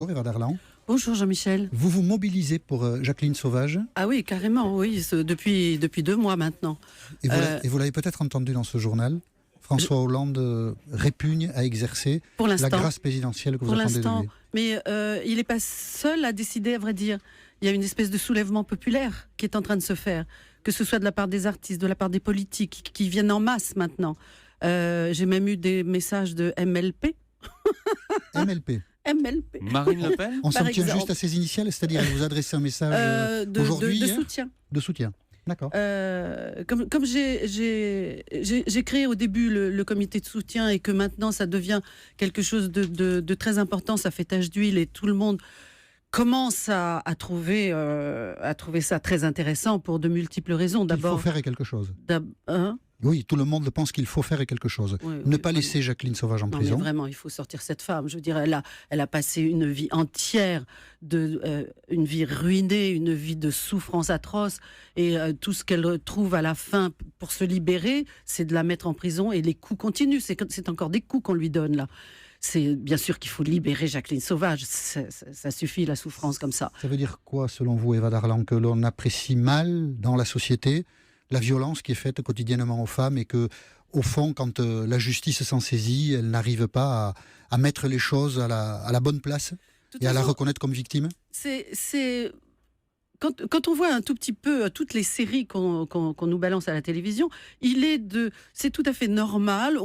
Bonjour Eva Darlan. Bonjour Jean-Michel. Vous vous mobilisez pour Jacqueline Sauvage. Ah oui, carrément, oui, depuis 2 mois maintenant. Et vous l'avez peut-être entendu dans ce journal. François Hollande répugne à exercer la grâce présidentielle que vous attendez de lui. Mais il n'est pas seul à décider, à vrai dire. Il y a une espèce de soulèvement populaire qui est en train de se faire, que ce soit de la part des artistes, de la part des politiques, qui viennent en masse maintenant. J'ai même eu des messages de MLP. MLP. MLP. Marine Le Pen. On s'en tient juste à ses initiales, c'est-à-dire elle vous adresse un message aujourd'hui de soutien. De soutien, d'accord. Comme j'ai créé au début le comité de soutien et que maintenant ça devient quelque chose de très important, ça fait tache d'huile et tout le monde commence à trouver ça très intéressant pour de multiples raisons. D'abord, il faut faire quelque chose. Hein? Oui, tout le monde pense qu'il faut faire quelque chose. Oui, ne pas laisser Jacqueline Sauvage en prison. Mais vraiment, il faut sortir cette femme. Je veux dire, elle a passé une vie entière, une vie ruinée, une vie de souffrance atroce. Et tout ce qu'elle trouve à la fin pour se libérer, c'est de la mettre en prison. Et les coups continuent. C'est encore des coups qu'on lui donne, là. C'est bien sûr qu'il faut libérer Jacqueline Sauvage. Ça suffit, la souffrance comme ça. Ça veut dire quoi, selon vous, Eva Darlan, que l'on apprécie mal dans la société la violence qui est faite quotidiennement aux femmes et que, au fond, quand la justice s'en saisit, elle n'arrive pas à mettre les choses à la bonne place et à la reconnaître comme victime? Quand on voit un tout petit peu toutes les séries qu'on nous balance à la télévision, c'est tout à fait normal.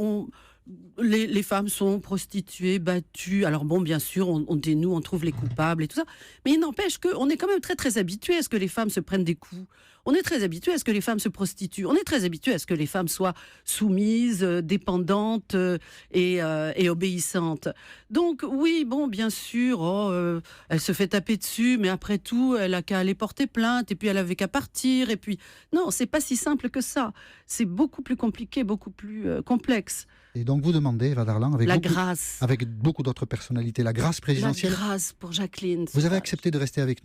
Les femmes sont prostituées, battues. Alors bon, bien sûr, on dénoue, on trouve les coupables et tout ça. Mais il n'empêche qu'on est quand même très très habitué à ce que les femmes se prennent des coups. On est très habitué à ce que les femmes se prostituent. On est très habitué à ce que les femmes soient soumises, dépendantes et obéissantes. Donc oui, bon, bien sûr, elle se fait taper dessus, mais après tout, elle a qu'à aller porter plainte et puis elle avait qu'à partir. Et puis non, c'est pas si simple que ça. C'est beaucoup plus compliqué, beaucoup plus complexe. Et donc vous demandez, Eva Darlan, grâce, avec beaucoup d'autres personnalités, la grâce présidentielle. La grâce pour Jacqueline. Vous avez accepté de rester avec nous.